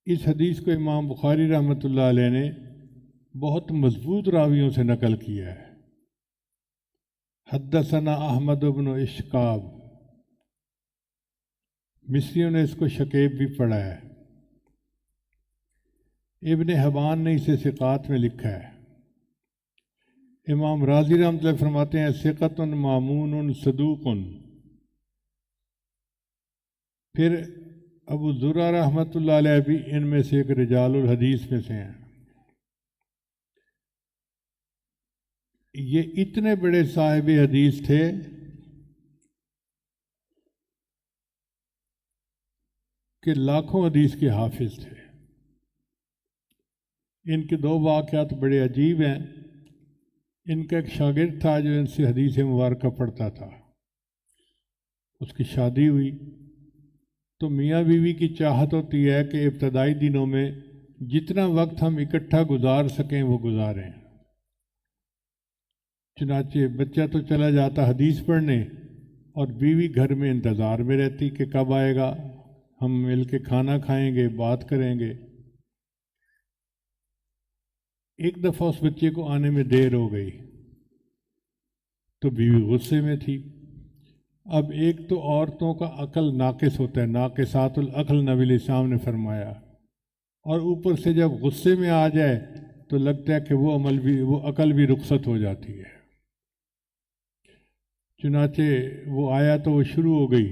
اس حدیث کو امام بخاری رحمۃ اللہ علیہ نے بہت مضبوط راویوں سے نقل کیا ہے۔ حدثنا احمد بن اشکاب، مصریوں نے اس کو شکیب بھی پڑھا ہے، ابن حبان نے اسے ثقات میں لکھا ہے۔ امام راضی رحمۃ اللہ فرماتے ہیں ثقۃ مامون صدوق۔ پھر ابو زرع رحمۃ اللہ علیہ بھی ان میں سے ایک رجال الحدیث میں سے ہیں۔ یہ اتنے بڑے صاحب حدیث تھے کہ لاکھوں حدیث کے حافظ تھے۔ ان کے دو واقعات بڑے عجیب ہیں۔ ان کا ایک شاگرد تھا جو ان سے حدیث مبارکہ پڑھتا تھا، اس کی شادی ہوئی تو میاں بیوی کی چاہت ہوتی ہے کہ ابتدائی دنوں میں جتنا وقت ہم اکٹھا گزار سکیں وہ گزاریں۔ چنانچہ بچہ تو چلا جاتا حدیث پڑھنے اور بیوی گھر میں انتظار میں رہتی کہ کب آئے گا، ہم مل کے کھانا کھائیں گے، بات کریں گے۔ ایک دفعہ اس بچے کو آنے میں دیر ہو گئی تو بیوی غصے میں تھی۔ اب ایک تو عورتوں کا عقل ناقص ہوتا ہے، ناقصات العقل نبی علیہ السلام نے فرمایا، اور اوپر سے جب غصے میں آ جائے تو لگتا ہے کہ وہ عقل بھی رخصت ہو جاتی ہے۔ چنانچہ وہ آیا تو وہ شروع ہو گئی،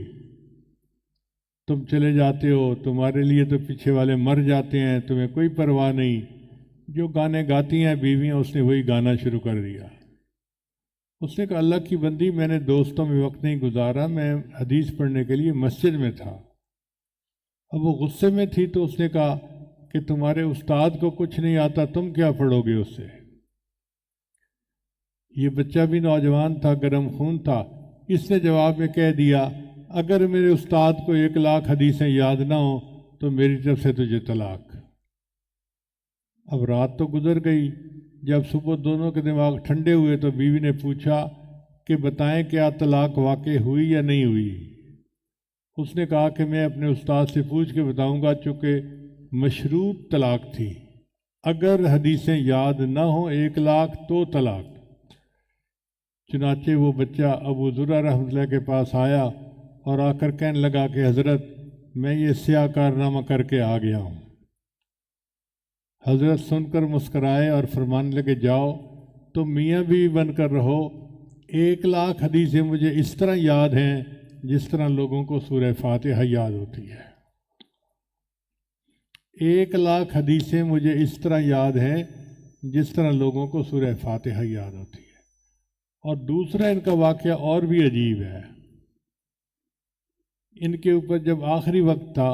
تم چلے جاتے ہو، تمہارے لیے تو پیچھے والے مر جاتے ہیں، تمہیں کوئی پرواہ نہیں۔ جو گانے گاتی ہیں بیویاں، اس نے وہی گانا شروع کر دیا۔ اس نے کہا اللہ کی بندی، میں نے دوستوں میں وقت نہیں گزارا، میں حدیث پڑھنے کے لیے مسجد میں تھا۔ اب وہ غصے میں تھی تو اس نے کہا کہ تمہارے استاد کو کچھ نہیں آتا، تم کیا پڑھو گے اس سے؟ یہ بچہ بھی نوجوان تھا، گرم خون تھا، اس نے جواب میں کہہ دیا اگر میرے استاد کو 1,00,000 حدیثیں یاد نہ ہوں تو میری طرف سے تجھے طلاق۔ اب رات تو گزر گئی، جب صبح دونوں کے دماغ ٹھنڈے ہوئے تو بیوی نے پوچھا کہ بتائیں کیا طلاق واقع ہوئی یا نہیں ہوئی؟ اس نے کہا کہ میں اپنے استاد سے پوچھ کے بتاؤں گا، چونکہ مشروط طلاق تھی، اگر حدیثیں یاد نہ ہوں 1,00,000 تو طلاق۔ چنانچہ وہ بچہ ابو زرع رحمۃ اللہ کے پاس آیا اور آ کر کہنے لگا کہ حضرت میں یہ سیاہ کارنامہ کر کے آ گیا ہوں۔ حضرت سن کر مسکرائے اور فرمانے لگے جاؤ تم میاں بیوی بن کر رہو، 1,00,000 حدیثیں مجھے اس طرح یاد ہیں جس طرح لوگوں کو سورہ فاتحہ یاد ہوتی ہے۔ 1,00,000 حدیثیں مجھے اس طرح یاد ہیں جس طرح لوگوں کو سورہ فاتحہ یاد ہوتی ہے۔ اور دوسرا ان کا واقعہ اور بھی عجیب ہے۔ ان کے اوپر جب آخری وقت تھا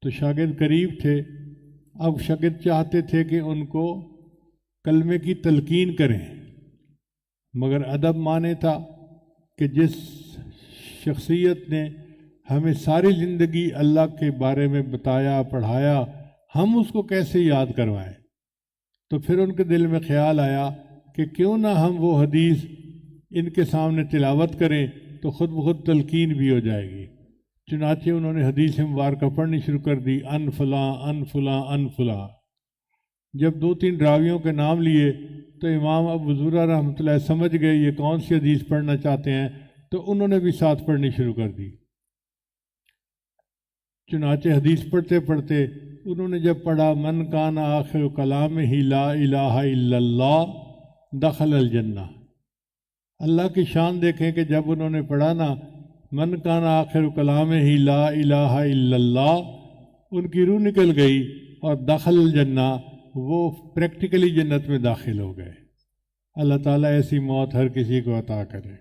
تو شاگرد قریب تھے، اب شاگرد چاہتے تھے کہ ان کو کلمے کی تلقین کریں، مگر ادب مانے تھا کہ جس شخصیت نے ہمیں ساری زندگی اللہ کے بارے میں بتایا پڑھایا، ہم اس کو کیسے یاد کروائیں؟ تو پھر ان کے دل میں خیال آیا کہ کیوں نہ ہم وہ حدیث ان کے سامنے تلاوت کریں تو خود بخود تلقین بھی ہو جائے گی۔ چنانچہ انہوں نے حدیث مبارکہ پڑھنی شروع کر دی، ان فلاں ان فلاں ان فلاں۔ جب 2-3 راویوں کے نام لیے تو امام ابو زرع رحمۃ اللہ سمجھ گئے یہ کون سی حدیث پڑھنا چاہتے ہیں، تو انہوں نے بھی ساتھ پڑھنی شروع کر دی۔ چنانچہ حدیث پڑھتے پڑھتے انہوں نے جب پڑھا من کان آخر کلامہ لا الہ الا اللہ دخل الجنہ، اللہ کی شان دیکھیں کہ جب انہوں نے پڑھا نا من کان آخر کلامہ لا الہ الا اللہ، ان کی روح نکل گئی اور دخل الجنہ، وہ پریکٹیکلی جنت میں داخل ہو گئے۔ اللہ تعالیٰ ایسی موت ہر کسی کو عطا کرے۔